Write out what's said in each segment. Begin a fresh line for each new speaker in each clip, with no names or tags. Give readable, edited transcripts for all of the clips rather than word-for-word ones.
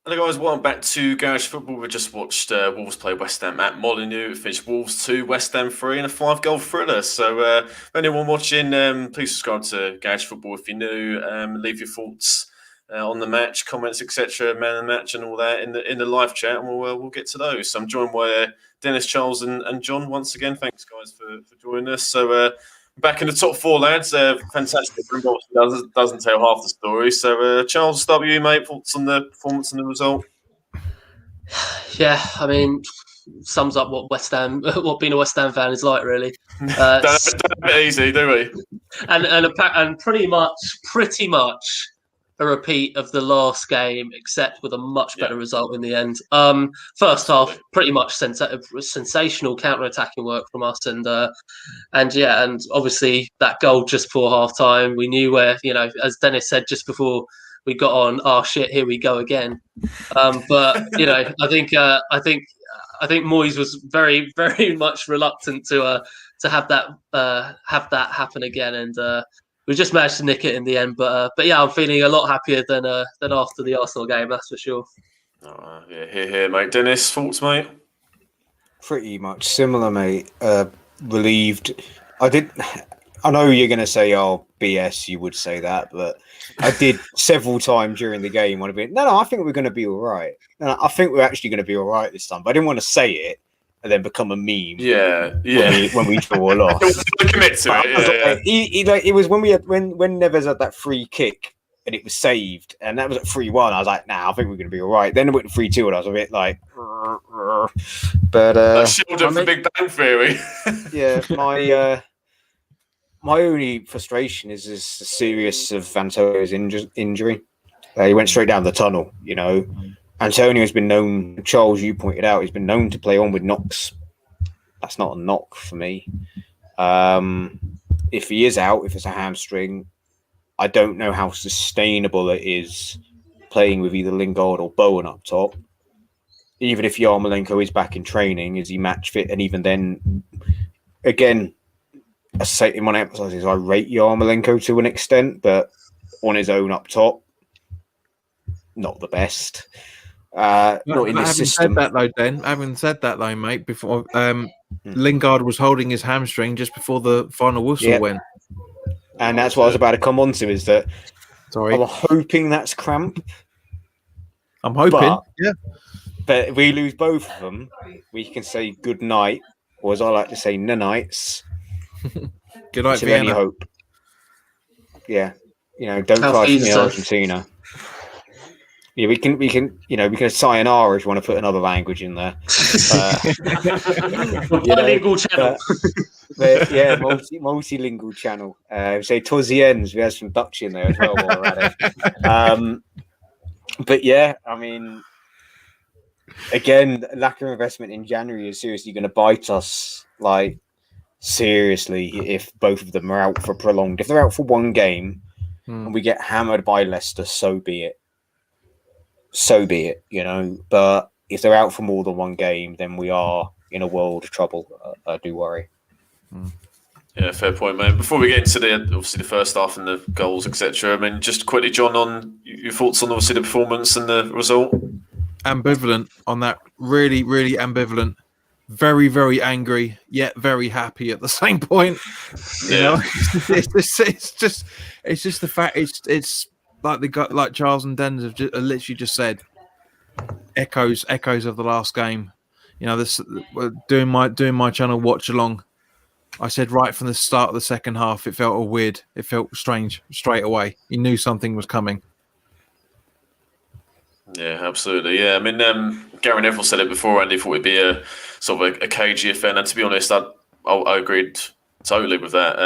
Hello guys, welcome back to Garage Football. We just watched Wolves play West Ham at Molineux. It finished Wolves 2, West Ham 3 in a 5-goal thriller. So for anyone watching, please subscribe to Garage Football if you're new. Leave your thoughts on the match, comments, etc., man of the match and all that in the live chat, and we'll get to those. So I'm joined by Dennis, Charles and John once again. Thanks guys for joining us. So back in the top four, lads. Fantastic. Doesn't tell half the story. So, Charles, start with you, mate. Thoughts on the performance and the result?
Yeah, I mean, sums up what what being a West Ham fan is like, really.
Don't have it easy, do we?
And pretty much a repeat of the last game, except with a much better result in the end. First half, pretty much sensational counter-attacking work from us, and obviously that goal just before half time. We knew where, as Dennis said just before we got on, oh shit, here we go again. But I think Moyes was very, very much reluctant to have that happen again, and we just managed to nick it in the end. But yeah, I'm feeling a lot happier than after the Arsenal game, that's for sure.
Yeah, here, mate. Dennis, thoughts, mate?
Pretty much similar, mate. Relieved. I know you're going to say, oh, BS, you would say that, but I did several times during the game want to be, no, I think we're going to be all right. No, I think we're actually going to be all right this time. But I didn't want to say it and then become a meme.
Yeah.
When we draw a loss.
Commit to it.
It was when Neves had that free kick and it was saved, and that was at 3-1. I was like, nah, I think we're going to be all right. Then it went to 3-2, and I was a bit like, but
shield up for Big Bang Theory.
Yeah, my only frustration is the serious of Antonio's injury. He went straight down the tunnel, Antonio has been known, Charles, you pointed out, he's been known to play on with knocks. That's not a knock for me. If he is out, if it's a hamstring, I don't know how sustainable it is playing with either Lingard or Bowen up top. Even if Yarmolenko is back in training, is he match fit? And even then, again, I want to emphasize I rate Yarmolenko to an extent, but on his own up top, not the best. Not in this system.
Having said that, though, mate, before Lingard was holding his hamstring just before the final whistle went,
and that's what I was about to come on to. Is that I'm hoping that's cramp.
I'm hoping,
But if we lose both of them, we can say good night, or as I like to say, nights.
Good night,
Vienna. Any hope? Yeah, don't cry for me, Argentina. Yeah, we can sayonara if you want to put another language in there.
Bilingual channel.
Multilingual channel. Say Toziens, we have some Dutch in there as well while we're at it. But yeah, I mean, again, lack of investment in January is seriously going to bite us. Like, seriously, if both of them are out for prolonged, if they're out for one game and we get hammered by Leicester, so be it. But if they're out for more than one game, then we are in a world of trouble. I do worry.
Yeah, fair point, mate. Before we get into the first half and the goals, etc., I mean, just quickly, John, on your thoughts on obviously the performance and the result.
Ambivalent on that. Really, really ambivalent. Very, very angry, yet very happy at the same point. It's just the fact. It's like Charles and Dennis have literally just said. Echoes of the last game. This doing my channel watch along. I said right from the start of the second half, it felt weird. It felt strange straight away. You knew something was coming.
Yeah, absolutely. Yeah, I mean, Gary Neville said it before, and he thought it'd be a sort of a cagey affair. And to be honest, I agreed totally with that.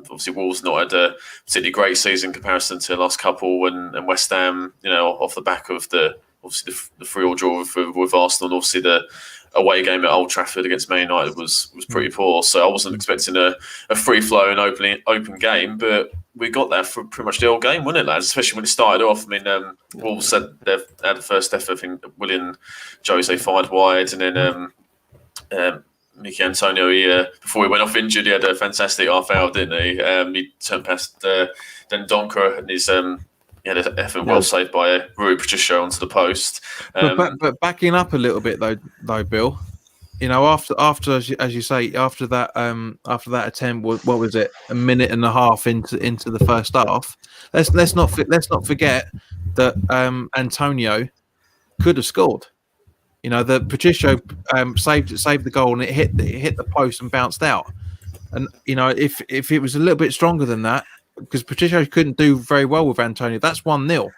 Obviously, Wolves not had a particularly great season in comparison to the last couple, and West Ham, off the back of the 3-3 draw with Arsenal, and obviously the away game at Old Trafford against Man United was pretty poor. So I wasn't expecting a free-flowing open game, but we got that for pretty much the whole game, wasn't it, lads? Especially when it started off. I mean, Wolves said they've had the first effort. I think William Jose fired wide, and then Mickey Antonio, before he went off injured, he had a fantastic half hour, didn't he? He turned past Dendoncker and his the effort well saved by Rui Patricio onto the post.
But backing up a little bit though, Bill. After as you say, after that attempt, what was it? A minute and a half into the first half. Let's not forget that Antonio could have scored. The Patricio saved the goal and it hit the post and bounced out. And if it was a little bit stronger than that, because Patricio couldn't do very well with Antonio, that's 1-0.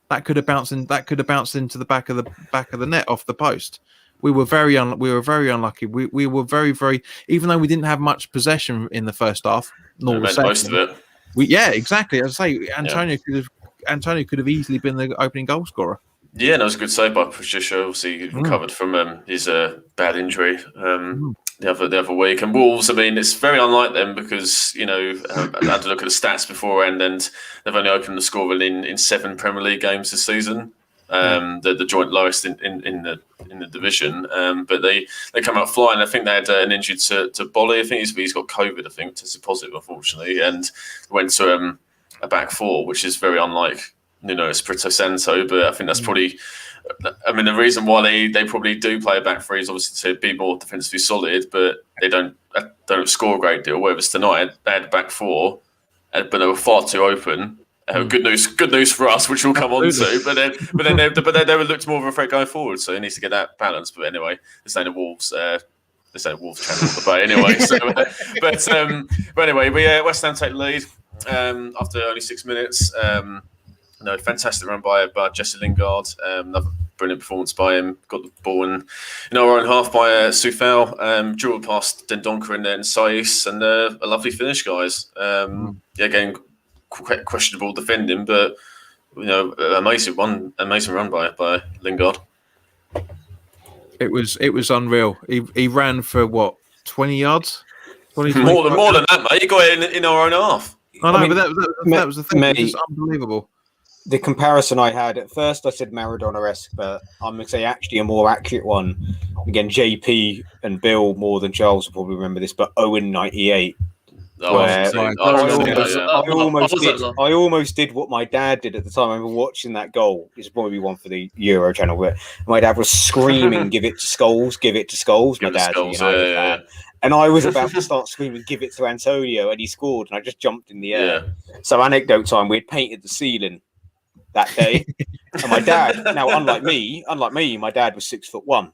That could have bounced into the back of the net off the post. We were very unlucky. We were very, very, even though we didn't have much possession in the first half, nor the second.
Most of it.
Exactly. As I say, Antonio could have easily been the opening goal scorer.
Yeah, that was a good save by Patricio. Obviously, he recovered from his bad injury the other week. And Wolves, I mean, it's very unlike them because I had to look at the stats beforehand, and they've only opened the scoring in 7 Premier League games this season. The joint lowest in the division, but they come out flying. I think they had an injury to Bolly. I think he's got COVID. I think tested positive, unfortunately, and went to a back four, which is very unlike Espirito Santo. But I think that's probably. I mean, the reason why they probably do play a back three is obviously to be more defensively solid, but they don't score a great deal. Whereas tonight they had a back four, but they were far too open. Good news for us, which we'll come on to. But then they looked more of a threat going forward. So he needs to get that balance. But anyway, this ain't a Wolves. This ain't Wolves channel of the bay anyway. So, but anyway, West Ham take the lead after only 6 minutes. Fantastic run by Jesse Lingard. Another brilliant performance by him. Got the ball in our own half by Soufal. Drew past Dendoncker in there and Saiss, and a lovely finish, guys. Again, questionable defending, but amazing run by Lingard.
It was unreal. He ran for what, 20 yards? 20,
more than that, mate. He got it in our own half.
I know, but that was the thing. It was unbelievable.
The comparison I had at first, I said Maradona-esque, but I'm going to say actually a more accurate one. Again, JP and Bill more than Charles will probably remember this, but Owen 98. I almost did what my dad did at the time. I remember watching that goal. It's probably one for the Euro channel, but my dad was screaming, "Give it to Scholes, give it to Scholes." My dad's a United fan. And I was about to start screaming, "Give it to Antonio," and he scored, and I just jumped in the air. So anecdote time, we'd painted the ceiling that day, and my dad. Now, unlike me, my dad was 6'1",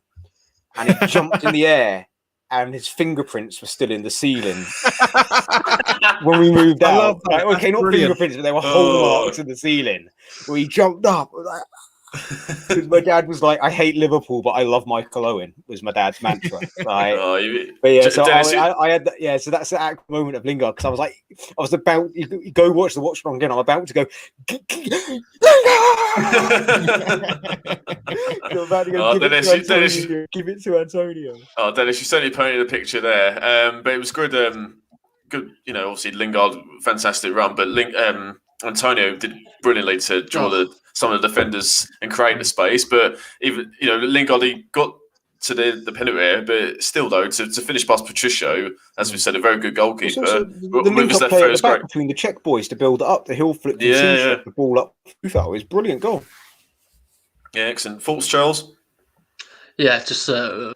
and he jumped in the air. And his fingerprints were still in the ceiling when we moved out. Like, okay, not fingerprints, but there were hole marks in the ceiling. Where he jumped up. Because my dad was like, "I hate Liverpool, but I love Michael Owen," was my dad's mantra. Like, but yeah, so I had that. Yeah, so that's the actual moment of Lingard, because I was about you go watch the watch along again. I'm about to go. You're about to go give it to Antonio.
Oh, Dennis, you certainly painted a picture there. But it was good. Good. Obviously Lingard, fantastic run, but Antonio did brilliantly to draw some of the defenders and create the space. But even Lingard, he got to the penalty area, but still though to finish past Patricio, as we said, a very good goalkeeper.
The link-up play at the back between the Czech boys to build it up, the heel flip, the ball up. Soufal is brilliant goal.
Yeah, excellent. Thoughts, Charles?
Yeah, just a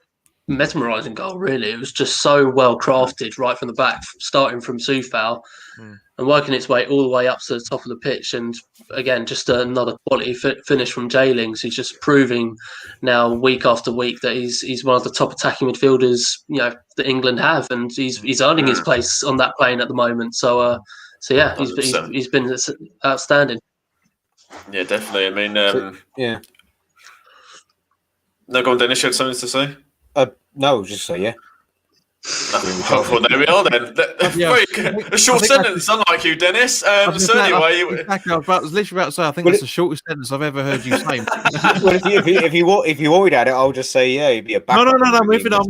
mesmerising goal, really. It was just so well crafted right from the back, starting from Soufal and working its way all the way up to the top of the pitch. And again, just another quality finish from J-Lings. He's just proving now week after week that he's one of the top attacking midfielders that England have, and he's earning his place on that plane at the moment. So yeah, he's been outstanding.
Yeah, definitely. I mean, No, go on, Dennis. You had something to say?
No, just say yeah.
Well, there we are then. A short sentence, unlike you, Dennis. Certainly,
I was literally about to say, I think that's the shortest sentence I've ever heard you say.
Well, if you want at it, I'll just say he'd be a back.
No. Moving on.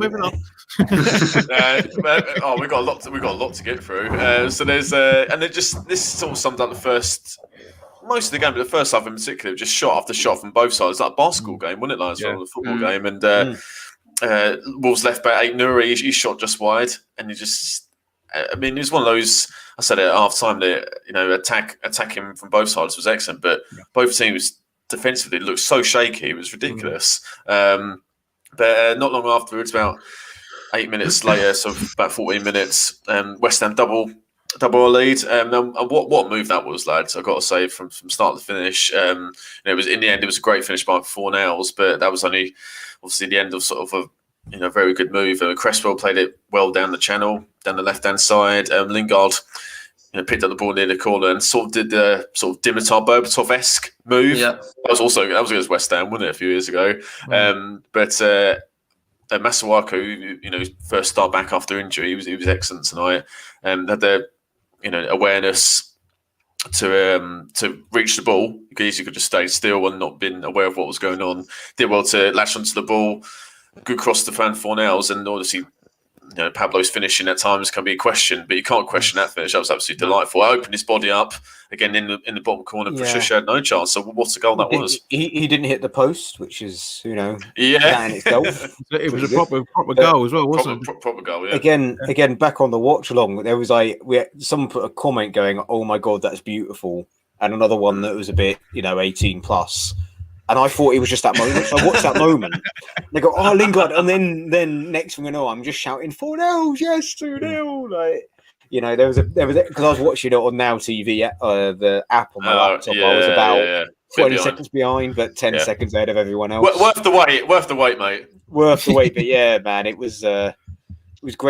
We got a lot to get through. So there's and it just this sort of summed up most of the game, but the first half in particular, just shot after shot from both sides. Like a basketball game, wasn't it? Like a football game. And Wolves left back Nouri, he shot just wide, and he just I mean, it was one of those. I said it at half time that attacking from both sides was excellent, but both teams defensively looked so shaky. It was ridiculous. But not long afterwards, about 8 minutes later, so about 14 minutes, West Ham double our lead. And what a move that was, lads! I've got to say, from start to finish. It was in the end, it was a great finish by 4 nails, but that was only obviously the end of sort of a very good move. Cresswell played it well down the channel, down the left-hand side. Lingard picked up the ball near the corner and sort of did the sort of Dimitar Berbatov-esque move. Yeah. That was against West Ham, wasn't it, a few years ago? But Masuaku, first start back after injury, he was excellent tonight. Had the awareness to reach the ball. Because you could just stay still and not been aware of what was going on. Did well to latch onto the ball. Good cross to Van Fornals, and obviously, Pablo's finishing at times can be a question, but you can't question that finish. That was absolutely delightful. I opened his body up again in the bottom corner. Patricia had no chance. So what's the goal that was?
He didn't hit the post, which is that in itself.
It was a proper goal as well, wasn't it?
Proper goal. Yeah.
Again, back on the watch along, there was someone put a comment going, "Oh my god, that's beautiful," and another one that was a bit 18 plus. And I thought it was just that moment. So I watched that moment. They go, "Oh, Lingard," and then next thing I know, I'm just shouting 4-0, yes, 2-0. There was because I was watching it on Now TV, the app on my laptop. I was about 20 seconds behind, but 10 seconds ahead of everyone else.
Worth the wait, mate.
Worth the wait, but yeah, man, it was great.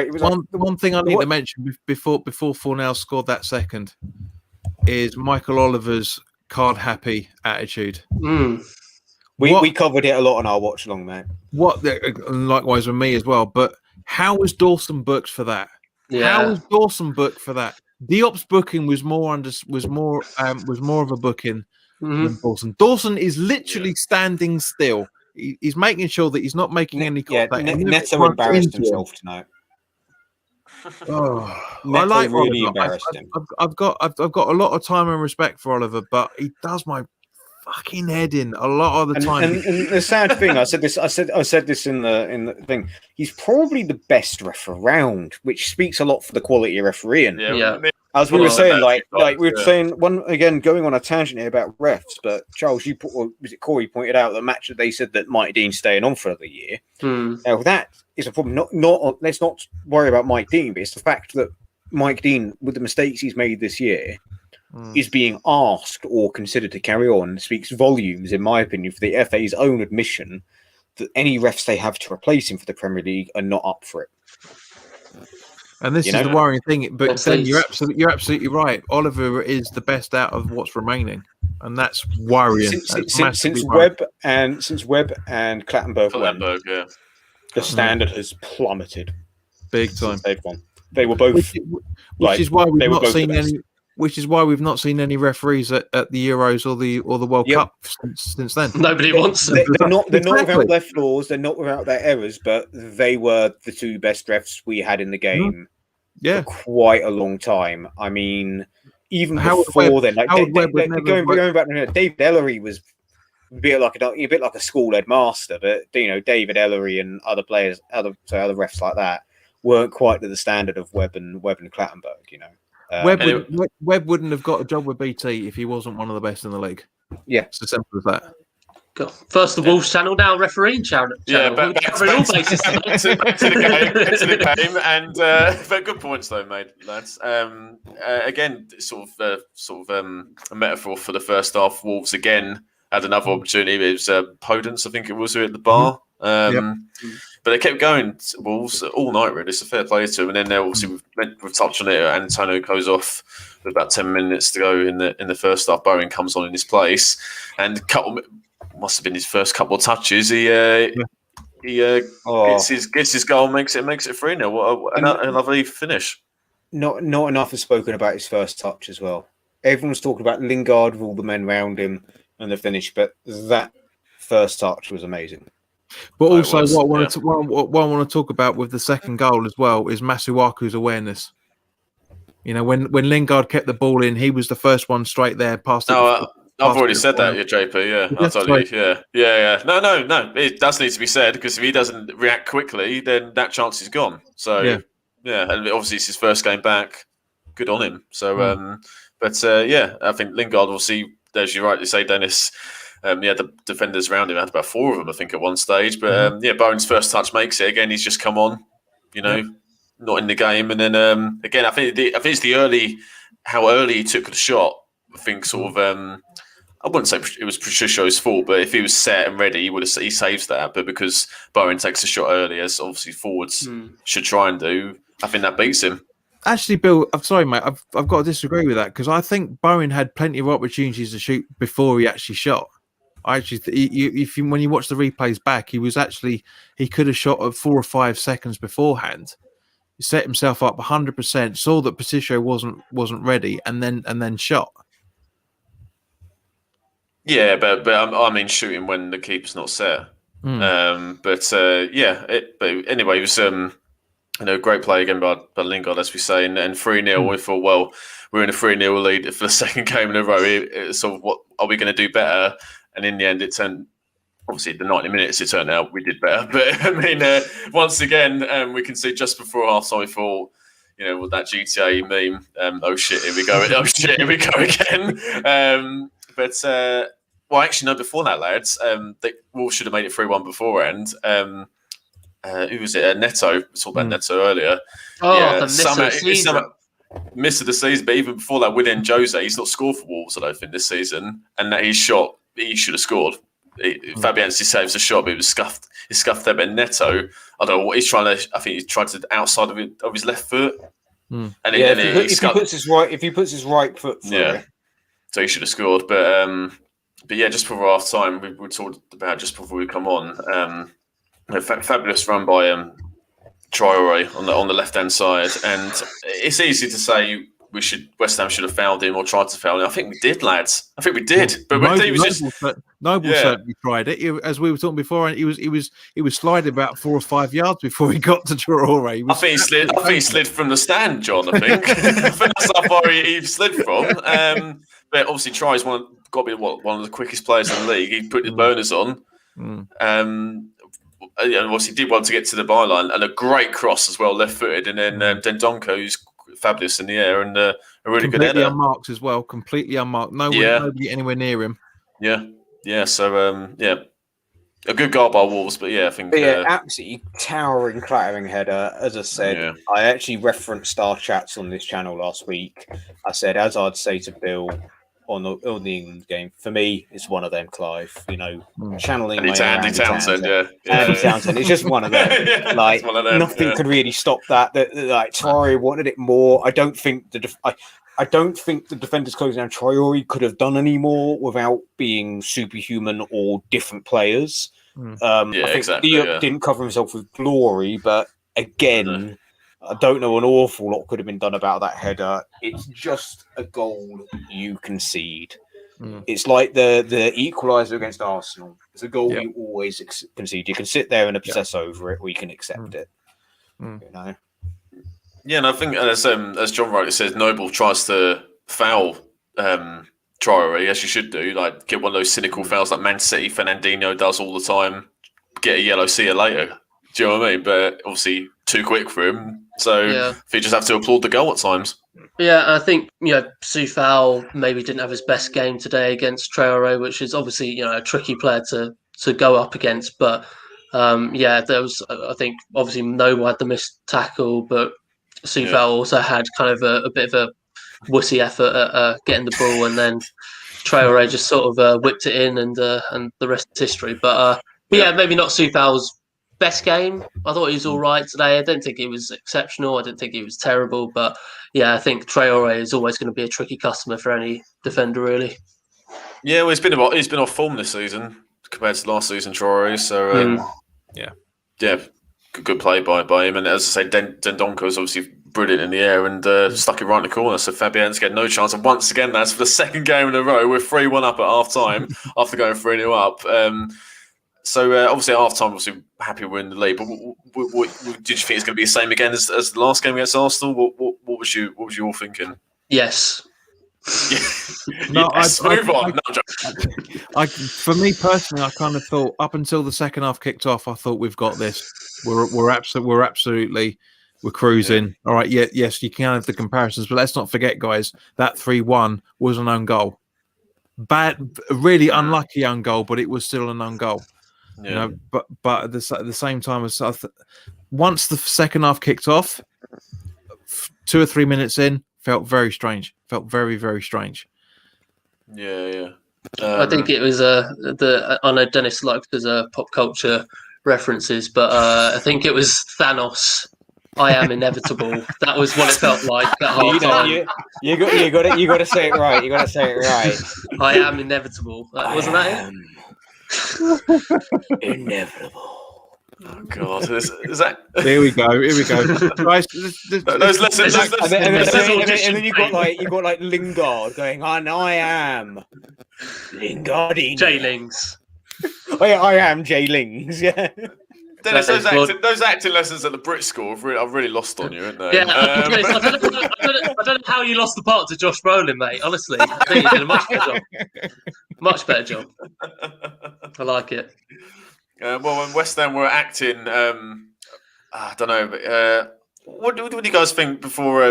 It was
one thing I need to mention before Fornell scored that second is Michael Oliver's card happy attitude.
We covered it a lot on our watch along, man.
Likewise with me as well. But how was Dawson booked for that?
Yeah.
How was Dawson booked for that? Diop's booking was more of a booking than Dawson. Dawson is literally standing still. He's making sure that he's not making any contact.
Neto embarrassed himself tonight.
I like really embarrassed him. I've got a lot of time and respect for Oliver, but he does my fucking head in a lot of the time.
And the sad thing, I said this in the thing. He's probably the best ref around, which speaks a lot for the quality of refereeing. As we were saying, one again going on a tangent here about refs, but Charles, was it Corey pointed out the match that they said that Mike Dean's staying on for the year. Now that is a problem. Not let's not worry about Mike Dean, but it's the fact that Mike Dean, with the mistakes he's made this year, is being asked or considered to carry on. Speaks volumes, in my opinion, for the FA's own admission that any refs they have to replace him for the Premier League are not up for it.
And this is the worrying thing. But then you're absolutely right. Oliver is the best out of what's remaining, and that's worrying.
Since Webb and Clattenburg went, the standard has plummeted
big time.
They've won. They were both,
which is why we've not seen any. Which is why we've not seen any referees at the Euros or the World Cup since then.
Nobody wants them.
They're not without their flaws. They're not without their errors. But they were the two best refs we had in the game for quite a long time. I mean, even before then, going back to David Ellery was a bit like a school-led master. But David Ellery and other players, other refs like that, weren't quite to the standard of Webb and Clattenburg.
Webb wouldn't have got a job with BT if he wasn't one of the best in the league.
Yeah,
it's as simple as that.
First of all, channel, now refereeing channel.
Back to the game, and very good points though, mate, lads. Again, sort of a metaphor for the first half. Wolves again had another opportunity. It was Podence, I think it was, who at the bar. But they kept going, Wolves, all night, really. It's a fair play to them. And then obviously we've touched on it. Antonio goes off with about 10 minutes to go in the first half. Bowen comes on in his place, and must have been his first couple of touches. He gets his goal, makes it 3-0. What a lovely finish.
Not enough is spoken about his first touch as well. Everyone's talking about Lingard with all the men around him and the finish, but that first touch was amazing.
But also, what I want to talk about with the second goal as well is Masuaku's awareness. When Lingard kept the ball in, he was the first one straight there. I've
already said that, JP. Yeah, I'll tell you. Yeah. No. It does need to be said, because if he doesn't react quickly, then that chance is gone. So Yeah, and obviously it's his first game back. Good on him. So, I think Lingard will see, as you rightly say, Dennis. The defenders around him had about 4 of them, I think, at one stage. But Bowen's first touch makes it. Again, he's just come on, not in the game. And then again, I think it's the early, how early he took the shot. I think sort of. I wouldn't say it was Patricio's fault, but if he was set and ready, he saves that. But because Bowen takes a shot early, as obviously forwards should try and do, I think that beats him.
Actually, Bill, I'm sorry, mate. I've got to disagree with that because I think Bowen had plenty of opportunities to shoot before he actually shot. I actually, when you watch the replays back, he could have shot at 4 or 5 seconds beforehand. He set himself up 100%, saw that Patricio wasn't ready, and then shot.
Yeah, but I mean shooting when the keeper's not set. But anyway, it was great play again by Lingard, as we say, and 3-0. We thought, well, we're in a 3-0 lead for the second game in a row. So what are we going to do better? And in the end, it turned. Obviously, the 90 minutes, it turned out we did better. But I mean, once again, we can see just before half time, we thought, with that GTA meme, oh shit, here we go. Oh shit, here we go again. Actually, no, before that, lads, Wolves should have made it 3-1 beforehand. Who was it? Neto. We talked about Neto earlier.
The miss of the season.
But even before that, within Jose, he's not scored for Wolves, I don't think, this season. And that he should have scored. Fabianski saves a shot, but it was scuffed. He scuffed there. But Neto, I don't know what he's trying to. I think he tried to outside of his left foot. And
if he puts his right foot through it.
So he should have scored. But just before half time, we talked about just before we come on. Fabulous run by Traoré on the left hand side, and it's easy to say West Ham should have fouled him or tried to foul him. I think we did, lads. I think we did. But
Noble certainly tried it. As we were talking before, he was sliding about 4 or 5 yards before he got to Traoré.
I think he slid from the stand, John. I think that's how far he slid from. But obviously, Traoré's got to be one of the quickest players in the league. He put his burners on. And obviously did well to get to the byline, and a great cross as well, left-footed, and then Dendonko, who's fabulous in the air, and a really good header.
Unmarked as well, completely unmarked. Nobody anywhere near him.
So a good goal by Wolves, but I think
absolutely towering, clattering header. As I said, I actually referenced our chats on this channel last week. I said, as I'd say to Bill on the England game, for me, it's one of them, Clive. Channeling
Andy Townsend.
Andy Townsend. It's just one of them. One of them, nothing could really stop that. Traoré wanted it more. I don't think the defenders closing down Traoré could have done any more without being superhuman or different players. I think Diop didn't cover himself with glory, but again, I don't know an awful lot could have been done about that header. It's just a goal you concede. It's like the equaliser against Arsenal. It's a goal you always concede. You can sit there and obsess over it, or you can accept it.
Yeah, and I think as John rightly says, Noble tries to foul Traoré, as you should do, like get one of those cynical fouls like Man City Fernandinho does all the time. Get a yellow, see you later. Do you know what I mean? But obviously too quick for him. So you just have to applaud the goal at times.
Yeah, I think Soufal maybe didn't have his best game today against Traoré, which is obviously a tricky player to go up against. But there was, I think, obviously Noble had the missed tackle, but Soufal also had kind of a bit of a wussy effort at getting the ball, and then Traoré just sort of whipped it in, and the rest is history. But maybe not Soufal's best game. I thought he was all right today. I didn't think he was exceptional. I didn't think he was terrible. But I think Traoré is always going to be a tricky customer for any defender, really.
Yeah, well, he's been off form this season compared to last season, Traoré. So good play by him. And as I say, Dendonko is obviously brilliant in the air and stuck it right in the corner. So Fabianski had no chance. And once again, that's for the second game in a row. We're 3-1 up at half time after going 3-0 up. So obviously at half time, obviously happy we're in the lead. But what did you think it's going to be the same again as the last game against Arsenal? What was you all thinking?
Yes.
No,
yes, move on.
For me personally, I kind of thought up until the second half kicked off, I thought we've got this. We're absolutely We're cruising. All right, yes, you can have the comparisons, but let's not forget, guys, that 3-1 was an own goal. Really unlucky own goal, but it was still an own goal.
Yeah.
You know, but at the same time, as once the second half kicked off, 2 or 3 minutes in, felt very strange. Felt very, very strange.
Yeah.
I think it was I know Dennis likes his pop culture references, but I think it was Thanos. I am inevitable. That was what it felt like at half time.
You got to say it right. You got to say it right.
I am inevitable. Wasn't that it?
Inevitable.
Oh God, is that?
Here we go. Guys,
those lessons.
And then you got like Lingard going, I am Lingardini.
J-Lings.
I am J-Lings. Yeah.
Dennis, those acting lessons at the Brit School I've really lost on you, haven't they?
Yeah, I don't know how you lost the part to Josh Brolin, mate. Honestly, I think you did a much better job. Much better job. I like it.
Well, when West Ham were acting, I don't know. But, what do you guys think before?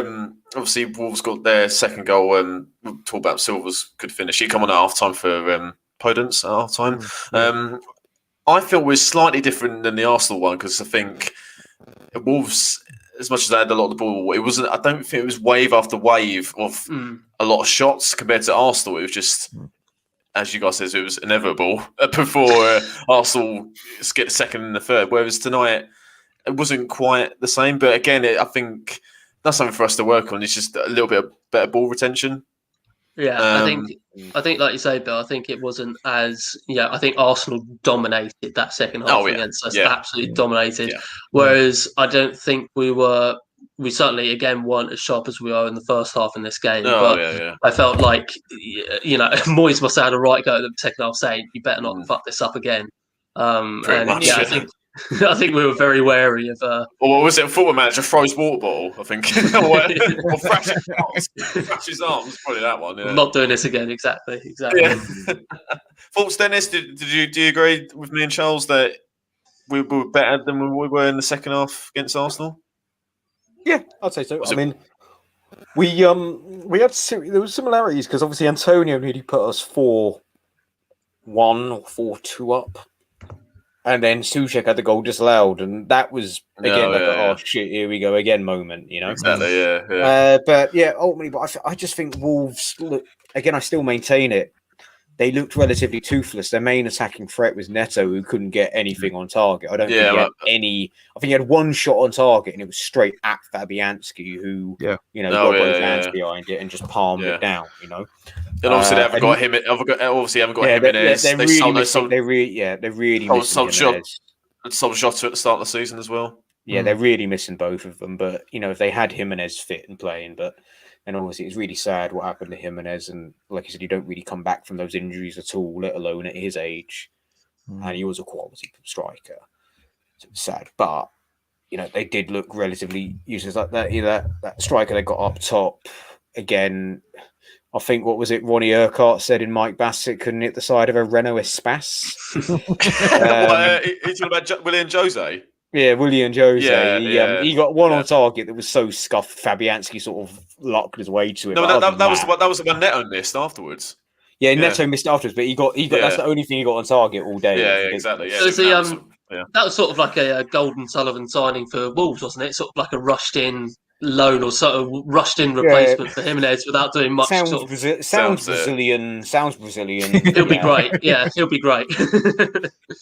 Obviously, Wolves got their second goal. We'll talk about Silva's good finish. He come on at half time for Podence at half time. I feel we're slightly different than the Arsenal one because I think Wolves, as much as they had a lot of the ball, it wasn't. I don't think it was wave after wave of a lot of shots compared to Arsenal. It was just, as you guys said, it was inevitable before Arsenal get the second and the third. Whereas tonight, it wasn't quite the same. But again, I think that's something for us to work on. It's just a little bit of better ball retention.
Yeah, I think, like you say, Bill, I think it wasn't as I think Arsenal dominated that second half against us, absolutely dominated. Yeah. Whereas I don't think we certainly again weren't as sharp as we are in the first half in this game. I felt like Moyes must have had a right go at the second half, saying you better not fuck this up again. I think we were very wary of. Or
what was it? A football manager throws water bottle, I think, or thrashes his arms. Probably that one. Yeah.
I'm not doing this again. Exactly. Yeah.
Thoughts, Dennis? Do you agree with me and Charles that we were better than we were in the second half against Arsenal?
Yeah, I'd say so. I mean, we had there were similarities because obviously Antonio nearly put us 4-1 or 4-2 up. And then Souček had the goal disallowed, and that was again oh shit, here we go again moment, you know.
Exactly, yeah.
But ultimately, I just think Wolves look again. I still maintain it. They looked relatively toothless. Their main attacking threat was Neto, who couldn't get anything on target. I don't think he had any. I think he had one shot on target, and it was straight at Fabianski, who got his hands behind it and just palmed it down. You know.
And obviously they haven't got him. Obviously, haven't got Jimenez.
They're really missing
some shots at the start of the season as well.
Yeah, they're really missing both of them. But if they had Jimenez fit and playing, and obviously it's really sad what happened to Jimenez. And like I said, you don't really come back from those injuries at all, let alone at his age. And he was a quality striker. So it's sad, but they did look relatively useless. Like that striker they got up top again. I think, what was it, Ronnie Urquhart said in Mike Bassett couldn't hit the side of a Renault Espace.
It's all about William Jose.
Yeah, William Jose. He got one on target that was so scuffed, Fabianski sort of lucked his way to it.
No, that was the one Neto missed afterwards.
Yeah, Neto missed afterwards, but he got that's the only thing he got on target all day.
Yeah, exactly. Yeah,
so that was sort of like a Golden Sullivan signing for Wolves, wasn't it? Sort of like a rushed-in loan or sort of rushed-in replacement for Jimenez without doing much.
Sounds Brazilian.
He'll be great. Yeah, he'll be great.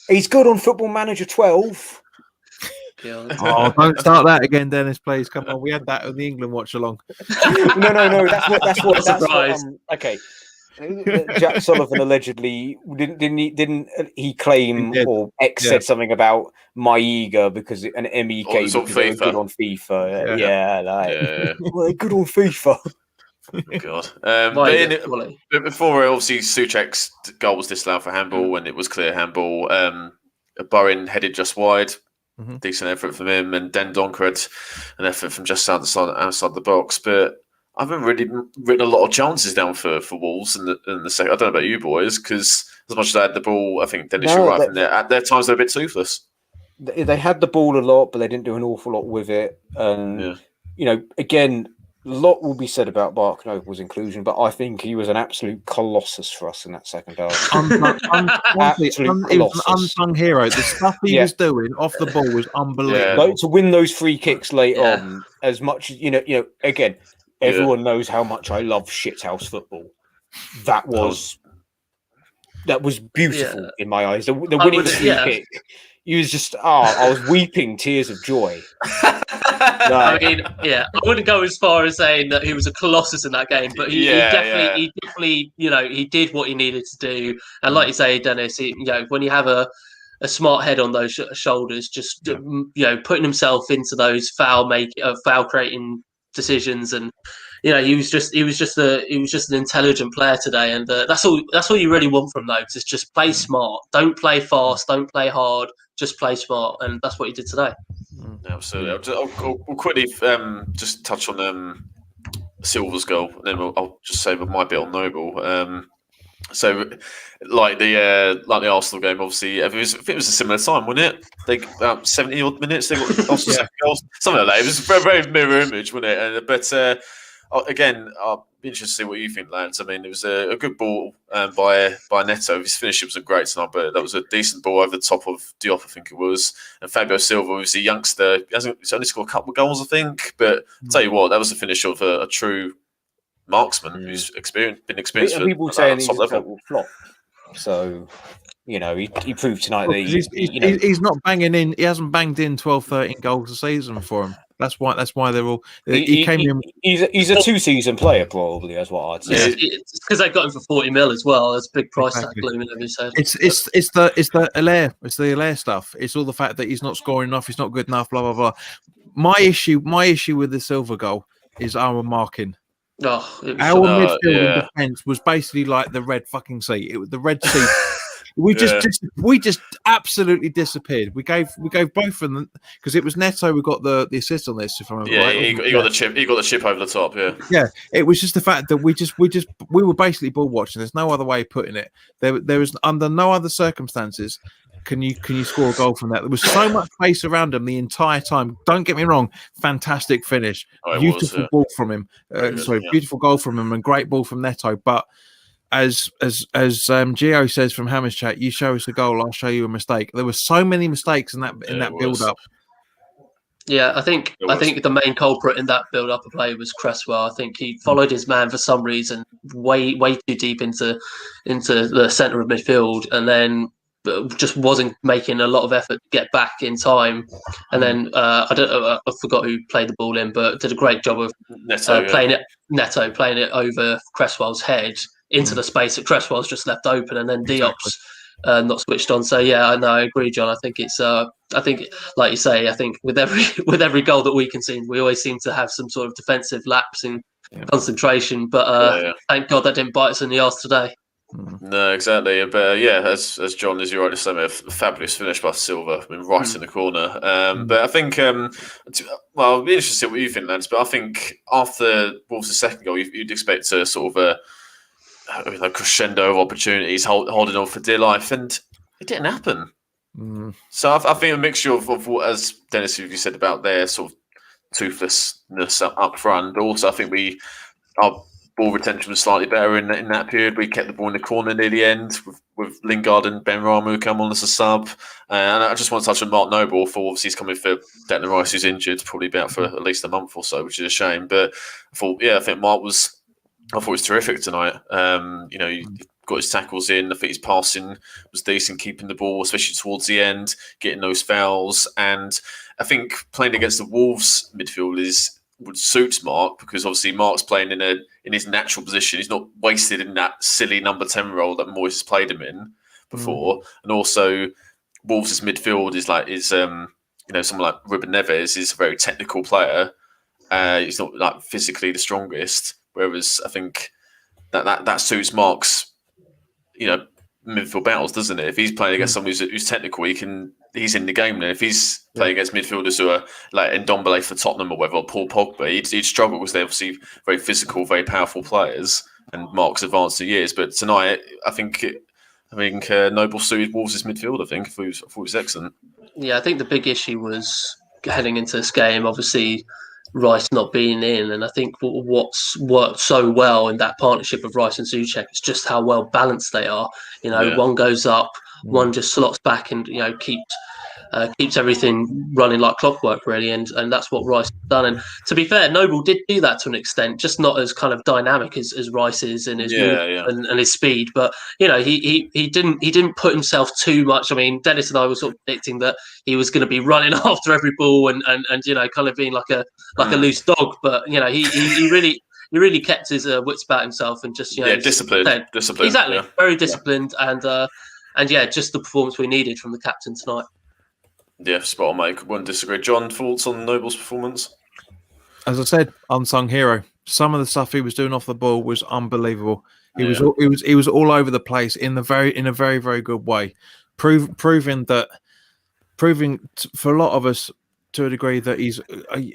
He's good on Football Manager 12.
Oh, don't start that again, Dennis, please. Come on, we had that with the England watch along.
No, that's what okay. Jack Sullivan allegedly didn't he claim or X said something about Maiga because an MEK because they were good on FIFA. Well, good on FIFA.
God. But before, obviously, Souček's goal was disallowed for handball, and it was clear handball. Bowen headed just wide. Decent effort from him, and Den Donker had an effort from just outside the box. But I haven't really written a lot of chances down for Wolves in the second. I don't know about you boys, because as much as they had the ball, I think Dennis, you're right. At their times, they're a bit toothless.
they had the ball a lot, but they didn't do an awful lot with it. And again, a lot will be said about Mark Noble's inclusion, but I think he was an absolute colossus for us in that second half.
Absolute he was an unsung hero. The stuff he was doing off the ball was unbelievable.
Like, to win those free kicks late on, as much as again, everyone knows how much I love shithouse football. That was beautiful in my eyes. The winning free kick. He was just, I was weeping tears of joy.
I mean, I wouldn't go as far as saying that he was a colossus in that game, but he definitely, he did what he needed to do. And like you say, Dennis, when you have a smart head on those shoulders, just putting himself into those foul creating decisions, and he was just an intelligent player today, and that's all you really want from those is just play smart, don't play fast, don't play hard, just play smart, and that's what he did today.
Absolutely. I'll quickly just touch on Silva's goal, and then I'll just say my bit on Noble. So, like the Arsenal game, obviously, I think it was a similar time, wasn't it? They about 70 odd minutes. They got Arsenal's second goal, something like that. It was a very mirror image, wasn't it? But again, I'll be interested to see what you think, lads. I mean, it was a good ball by Neto. His finish wasn't great tonight, but that was a decent ball over the top of Diop, I think it was. And Fabio Silva, obviously a youngster, he's only scored a couple of goals, I think. But I'll tell you what, that was the finish of a true marksman who's been experienced.
People saying he's a total flop. So, he proved tonight that
he's not banging in. He hasn't banged in 12, 13 goals a season for him. That's why they're all. He came in.
He's a 2-season player, probably. That's what I'd say.
It's because they got him for 40 mil as well. That's a big price tag looming over his head.
It's the Allaire stuff. It's all the fact that he's not scoring enough. He's not good enough. Blah blah blah. My issue with the Silva goal is our marking.
Our
midfield and defence was basically like the red fucking sea. It was the red sea. We just absolutely disappeared. We gave both of them because it was Neto who got the assist on this. If I remember right,
he got the chip. He got the chip over the top.
Yeah. It was just the fact that we were basically ball watching. There's no other way of putting it. There was under no other circumstances can you score a goal from that. There was so much space around him the entire time. Don't get me wrong, fantastic finish, beautiful ball from him. Beautiful goal from him and great ball from Neto, but. As Gio says from Hammer's chat, you show us a goal, I'll show you a mistake. There were so many mistakes in that build up.
Yeah, I think the main culprit in that build up of play was Cresswell. I think he followed his man for some reason way too deep into the centre of midfield, and then just wasn't making a lot of effort to get back in time. And then I forgot who played the ball in, but did a great job of playing it over Cresswell's head into the space that Cresswell's just left open, and then Diop's not switched on. So I agree, John. I think it's like you say, I think with every goal that we concede, we always seem to have some sort of defensive lapse in concentration. But thank God that didn't bite us in the arse today.
No, exactly. But as John, as you rightly said, a fabulous finish by Silva, right in the corner. But I think, I'll be interested to see what you think, lads. But I think after Wolves' second goal, you'd expect a sort of a crescendo of opportunities, holding on for dear life, and it didn't happen. So I think a mixture of what, as Dennis, you said about their sort of toothlessness up front, but also I think our ball retention was slightly better in that period. We kept the ball in the corner near the end with Lingard and Ben Rama who come on as a sub. And I just want to touch on Mark Noble, for obviously he's coming for Declan Rice, who's injured, probably be out for at least a month or so, which is a shame. But I think Mark was terrific tonight. He got his tackles in. I think his passing was decent, keeping the ball, especially towards the end, getting those fouls. And I think playing against the Wolves midfield would suit Mark, because obviously Mark's playing in his natural position. He's not wasted in that silly number 10 role that Moyes has played him in before. And also Wolves' midfield is someone like Ruben Neves is a very technical player. He's not like physically the strongest. Whereas I think that suits Mark's, midfield battles, doesn't it? If he's playing against someone who's technical, he's in the game. Then if he's playing against midfielders who are like Ndombele for Tottenham or whatever, or Paul Pogba, he'd struggle because they're obviously very physical, very powerful players, and Mark's advanced in years. But tonight, I think I think Noble suited Wolves' midfield. I think I thought he was excellent.
Yeah, I think the big issue was heading into this game, obviously Rice not being in, and I think what's worked so well in that partnership of Rice and Souček is just how well balanced they are. One goes up, one just slots back, and keeps everything running like clockwork, really, and that's what Rice has done. And to be fair, Noble did do that to an extent, just not as kind of dynamic as Rice is in his and his speed. But he didn't put himself too much. I mean, Dennis and I were sort of predicting that he was going to be running after every ball and kind of being like a loose dog. But he really kept his wits about himself and just
disciplined.
Exactly, very disciplined and just the performance we needed from the captain tonight.
Yeah, spot on, mate. Wouldn't disagree. John, thoughts on Noble's performance?
As I said, unsung hero. Some of the stuff he was doing off the ball was unbelievable. He was all over the place in a very, very good way, proving for a lot of us to a degree that he's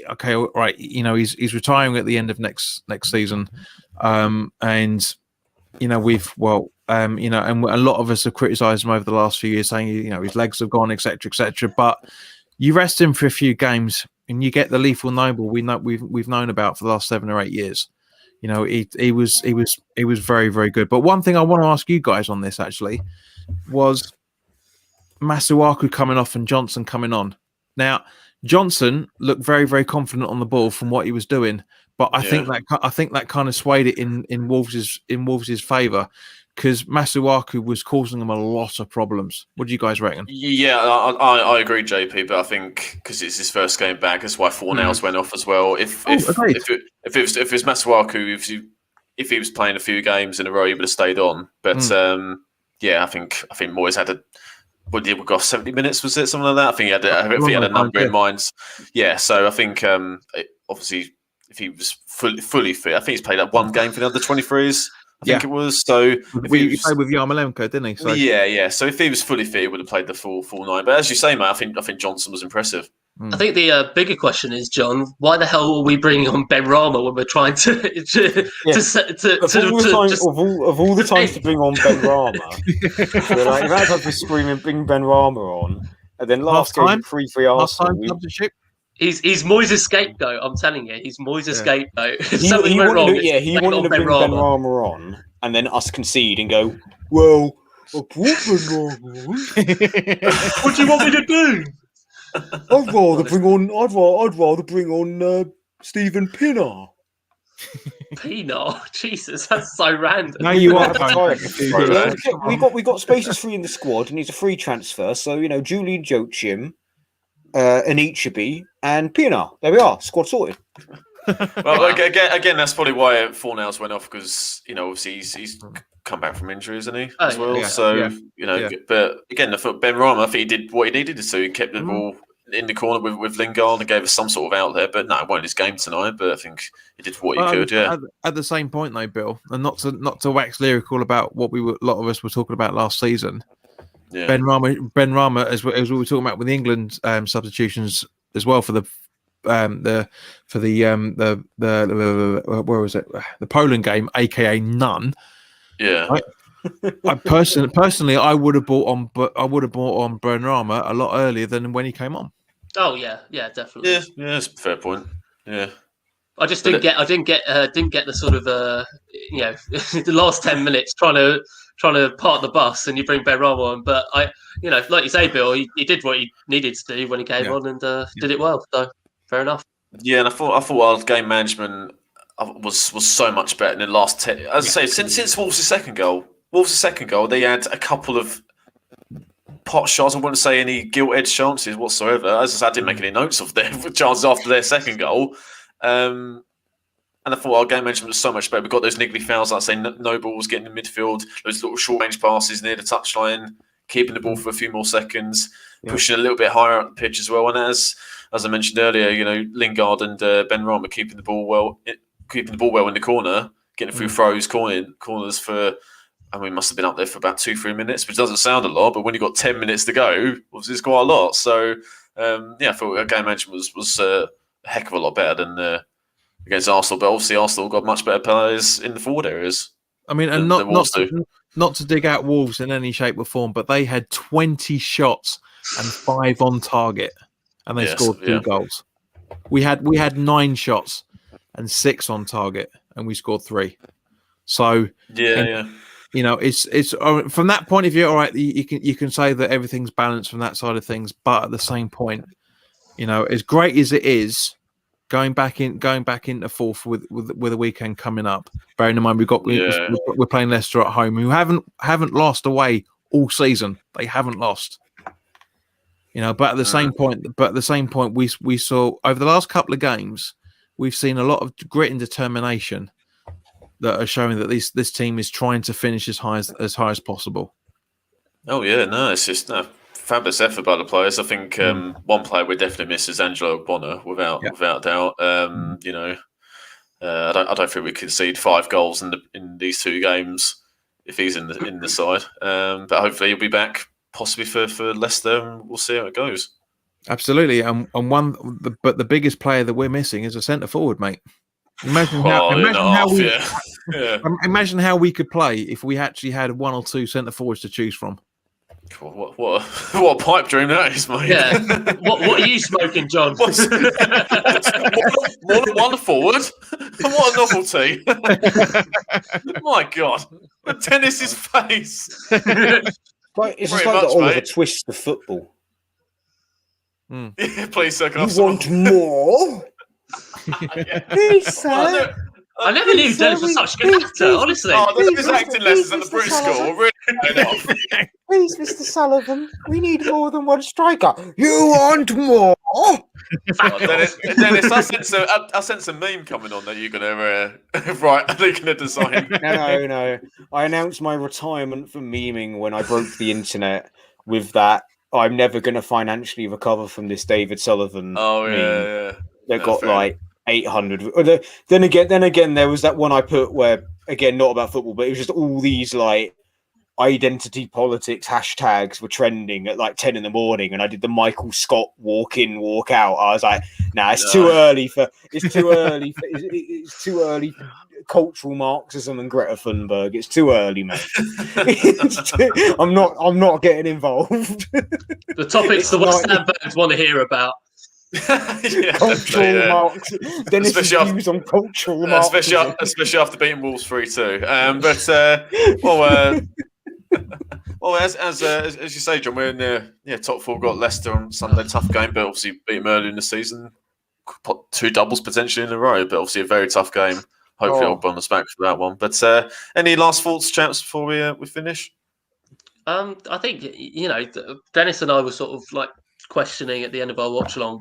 okay. Right, he's retiring at the end of next season, and and a lot of us have criticised him over the last few years, saying his legs have gone, etc., etc. But you rest him for a few games, and you get the lethal Noble we've known about for the last 7 or 8 years. He was very, very good. But one thing I want to ask you guys on this actually was Masuaku coming off and Johnson coming on. Now Johnson looked very, very confident on the ball from what he was doing. But I think that kind of swayed it in Wolves' favour, because Masuaku was causing them a lot of problems. What do you guys reckon?
Yeah, I agree, JP. But I think because it's his first game back, that's why Fornals went off as well. If it was Masuaku, if he was playing a few games in a row, he would have stayed on. But I think Moyes had we got 70 minutes, was it, something like that? I think he had a number in mind. Yeah, so I think obviously, if he was fully fit, I think he's played one game for the under 23s. I think it was. So
he played with Yarmolenko, didn't he? So.
Yeah. So if he was fully fit, he would have played the full 9. But as you say, mate, I think Johnson was impressive.
I think the bigger question is, John, why the hell are we bringing on Ben Rama when we're trying to
of all the times to bring on Ben Rama, you're like, that's like screaming, bring Ben Rama on, and then last game 3-3 Arsenal.
He's Moyes' scapegoat. I'm telling you, he's Moyes' scapegoat.
He wanted to bring Ben Rama on, and then us concede and go, well, I brought Ben Rama on.
What do you want me to do?
I'd rather bring on Stephen Pinner.
Pinner, Jesus, that's so random.
No, you are.
we got spaces free in the squad, and he's a free transfer. So Julian Joachim, Anichebe, and Pinner. There we are, squad sorted.
Well, again, that's probably why Fornals went off, because obviously he's come back from injury, isn't he? As well. Yeah. But again, I thought Ben Rama, I think he did what he needed to. He kept the ball in the corner with Lingard and gave us some sort of outlet. But no, it wasn't his game tonight. But I think he did what he could. Yeah.
At the same point, though, Bill, and not to wax lyrical about what a lot of us were talking about last season. Yeah. Ben Rama, as we were talking about with the England substitutions as well for the where was it? The Poland game, aka none.
Yeah.
I personally, I would have bought on Ben Rama a lot earlier than when he came on.
Oh yeah, definitely.
Yeah, that's a fair point. Yeah.
I just didn't get the sort of the last 10 minutes trying to park the bus and you bring Ben Rama on, but like you say, Bill, he did what he needed to do when he came on and did it well. So fair enough.
Yeah, and I thought our game management was so much better in the last 10. As I say, since Wolves' second goal, they had a couple of pot shots. I wouldn't say any gilt-edged chances whatsoever. As I said, I didn't make any notes of their chances after their second goal. And I thought our game management was so much better. We got those niggly fouls, like I say, Noble was getting in midfield, those little short-range passes near the touchline, keeping the ball for a few more seconds, pushing a little bit higher up the pitch as well. And as I mentioned earlier, Lingard and Ben Rama keeping the ball well in the corner, getting through throws, corners for. I mean, must have been up there for about 2-3 minutes, which doesn't sound a lot, but when you got 10 minutes to go, obviously it's quite a lot. So, I thought our game management was a heck of a lot better than against Arsenal. But obviously, Arsenal got much better players in the forward areas.
I mean, and not not to dig out Wolves in any shape or form, but they had 20 shots and 5 on target, and they scored 2 goals. We had 9 shots and 6 on target, and we scored 3. So it's from that point of view, all right. You can say that everything's balanced from that side of things, but at the same point, as great as it is, going back into fourth with a weekend coming up. Bearing in mind we're playing Leicester at home, who haven't lost away all season. They haven't lost. But at the same point, we saw over the last couple of games, we've seen a lot of grit and determination that are showing that this team is trying to finish as high as possible.
Oh yeah, no, it's just fabulous effort by the players. I think one player we definitely miss is Angelo Bonner, without doubt. I don't think we concede 5 goals in these 2 games if he's in the side. But hopefully he'll be back possibly for Leicester, and we'll see how it goes.
Absolutely, but the biggest player that we're missing is a centre forward, mate. Imagine how we could play if we actually had 1 or 2 centre forwards to choose from.
What a pipe dream that is, mate.
Yeah. What are you smoking, John?
One forward. What a novelty. My God. Dennis's face.
It's just like the Oliver Twist of football.
Yeah, please, sir.
You want more? Please, sir.
I never knew Dennis was such a good actor, honestly.
His acting lessons at the British school were really
Please, Mr. Sullivan, we need more than 1 striker. You want more?
Dennis, I sense a meme coming on that you're going to design.
No. I announced my retirement from memeing when I broke the internet with that. I'm never going to financially recover from this David Sullivan meme. That got like 800. Then again, there was that one I put where, again, not about football, but it was just all these like identity politics hashtags were trending at like 10 in the morning, and I did the Michael Scott walk in, walk out. I was like, nah, it's too early for cultural Marxism and Greta Thunberg. It's too early, mate. I'm not getting involved.
The topics the West Ham fans want to hear about.
Cultural Marxism. Dennis's views on cultural Marxism.
Especially after beating Wolves 3-2. As you say, John, we're in top 4. Got Leicester on Sunday, tough game, but obviously beat them early in the season. 2 doubles potentially in a row, but obviously a very tough game. Hopefully, it'll be on us back for that one. But any last thoughts, chaps, before we finish?
I think Dennis and I were sort of like questioning at the end of our watch along,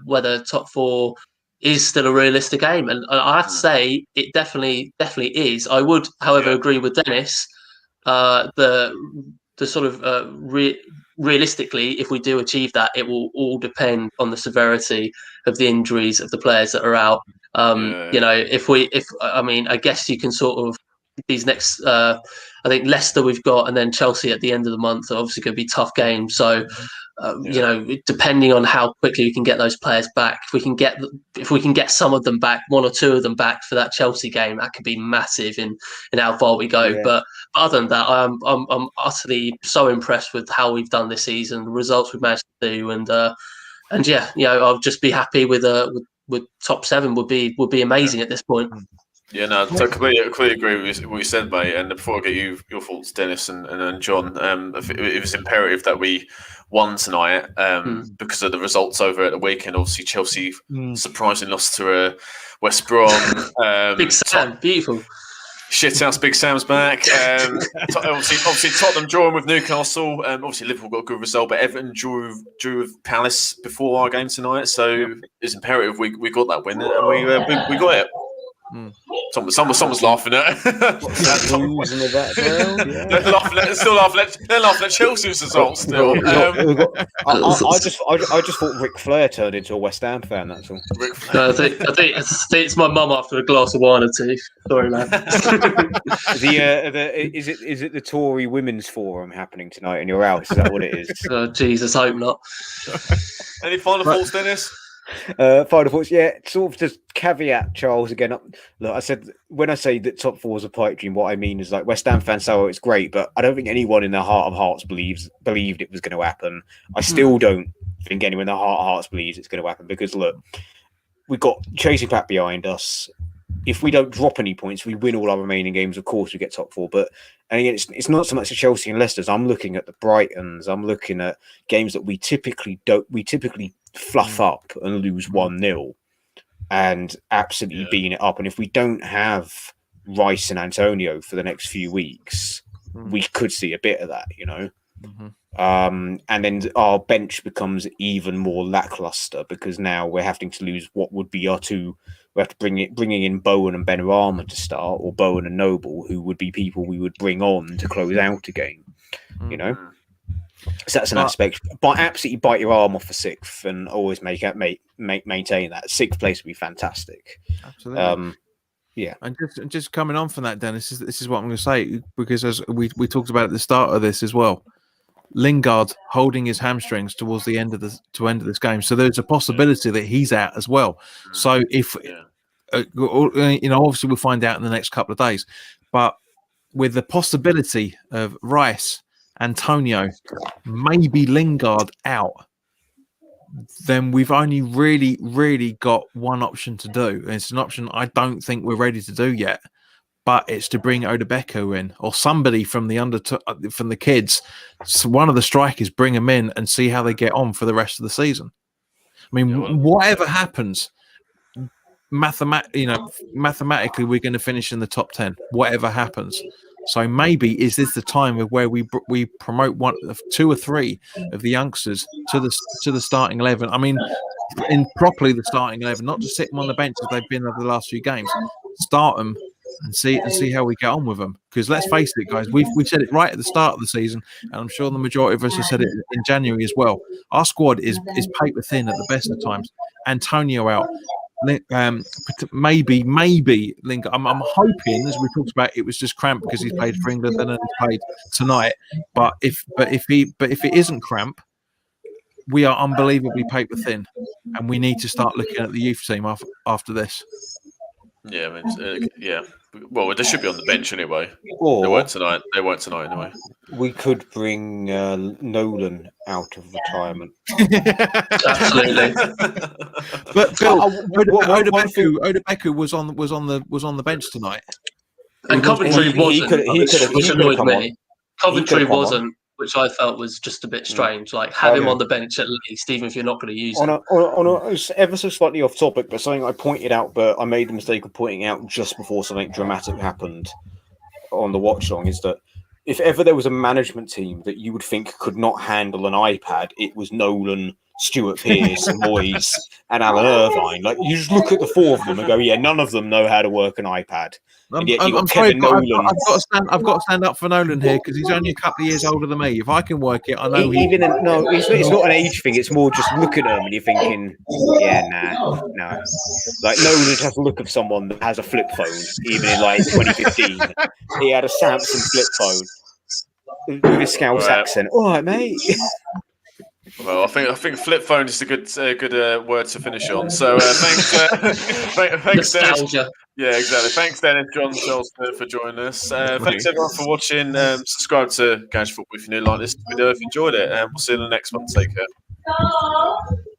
whether top 4 is still a realistic aim, and I have to say it definitely is. I would, however, agree with Dennis. The sort of realistically, if we do achieve that, it will all depend on the severity of the injuries of the players that are out. I guess you can sort of these next. I think Leicester we've got, and then Chelsea at the end of the month are obviously going to be tough games. So, depending on how quickly we can get those players back, if we can get some of them back, 1 or 2 of them back for that Chelsea game, that could be massive in how far we go. Yeah. But other than that, I'm utterly so impressed with how we've done this season, the results we've managed to do, and I'll just be happy with top 7 would be amazing at this point.
Yeah, no, so completely agree with what you said, mate. And before I get your thoughts, Dennis and John, it was imperative that we won tonight because of the results over at the weekend. Obviously, Chelsea surprisingly lost to West Brom.
Big Sam, beautiful.
Shithouse, Big Sam's back. Obviously, Tottenham drawing with Newcastle. Obviously, Liverpool got a good result, but Everton drew with Palace before our game tonight. So it's imperative we got that win, and we got it. Someone's laughing at it. They're laughing at Chelsea's results still.
I just thought Ric Flair turned into a West Ham fan. That's all.
No, I think it's my mum after a glass of wine or 2. Sorry, man.
Is it the Tory Women's Forum happening tonight and you're out? Is that what it is?
Oh, Jesus, hope not.
Any final thoughts, Dennis?
Final thoughts, yeah. Sort of just caveat, Charles. Again, look, I said when I say that top four is a pipe dream, what I mean is like West Ham fans say, "Oh, it's great," but I don't think anyone in their heart of hearts believed it was going to happen. I still don't think anyone in their heart of hearts believes it's going to happen because look, we've got chasing Pat behind us. If we don't drop any points, we win all our remaining games. Of course, we get top four. But and again, it's not so much the Chelsea and Leicester's. I'm looking at the Brightons. I'm looking at games that we typically fluff up and lose 1-0 and absolutely being it up. And if we don't have Rice and Antonio for the next few weeks, we could see a bit of that, you know. And then our bench becomes even more lackluster because now we're having to lose what would be our two. We have to bringing in Bowen and Benrahma to start, or Bowen and Noble, who would be people we would bring on to close out a game. You know, so that's an aspect. But absolutely bite your arm off for sixth, and always maintain that. Sixth place would be fantastic.
Absolutely.
Yeah,
and just coming on from that, Dennis, this is what I'm going to say, because as we talked about at the start of this as well, Lingard holding his hamstrings towards the end of this game, so there's a possibility that he's out as well. So if obviously we'll find out in the next couple of days, but with the possibility of Rice, Antonio, maybe Lingard out, then we've only really got one option to do. And it's an option I don't think we're ready to do yet, but it's to bring Odebeko in or somebody from the kids. So one of the strikers, bring them in and see how they get on for the rest of the season. I mean, whatever happens, mathematically, we're going to finish in the top 10, whatever happens. So maybe is this the time of where we promote one of two or three of the youngsters to the starting 11? I mean, in properly the starting 11, not just sit them on the bench as they've been over the last few games. Start them and see how we get on with them. Because let's face it, guys, we said it right at the start of the season, and I'm sure the majority of us have said it in January as well. Our squad is paper thin at the best of times. Antonio out. Maybe Lingard. I'm hoping, as we talked about, it was just cramp because he's played for England and he's played tonight. But if it isn't cramp, we are unbelievably paper thin, and we need to start looking at the youth team after this.
Yeah, I mean, yeah. Well, they should be on the bench anyway.
Or
they weren't tonight. They weren't tonight anyway.
We could bring Nolan out of retirement.
Absolutely.
But Bill, Odebeko was on the bench tonight,
and Coventry wasn't, which annoyed me. Coventry wasn't, which I felt was just a bit strange. Like, have him on the bench at least, even if you're not going to use him.
Ever so slightly off topic, but something I pointed out, but I made the mistake of pointing out just before something dramatic happened on the watch long, is that if ever there was a management team that you would think could not handle an iPad, it was Nolan, Stuart Pearce, Moyes, and Alan Irvine. Like, you just look at the four of them and go, yeah, none of them know how to work an iPad. And yet
I'm sorry, I've got to stand up for Nolan here because he's only a couple of years older than me. If I can work it, I know
it's not an age thing. It's more just look at them and you're thinking, yeah, no. Like, Nolan just has a look of someone that has a flip phone, even in like 2015. He had a Samsung flip phone with his Scouse accent. All right, mate.
Well, I think flip phone is a good word to finish on. So thanks, Dennis. Yeah, exactly. Thanks, Dennis, John, Charles, for joining us. Thanks everyone for watching. Subscribe to Garage Football if you're new like this video if you enjoyed it. And we'll see you in the next one. Take care.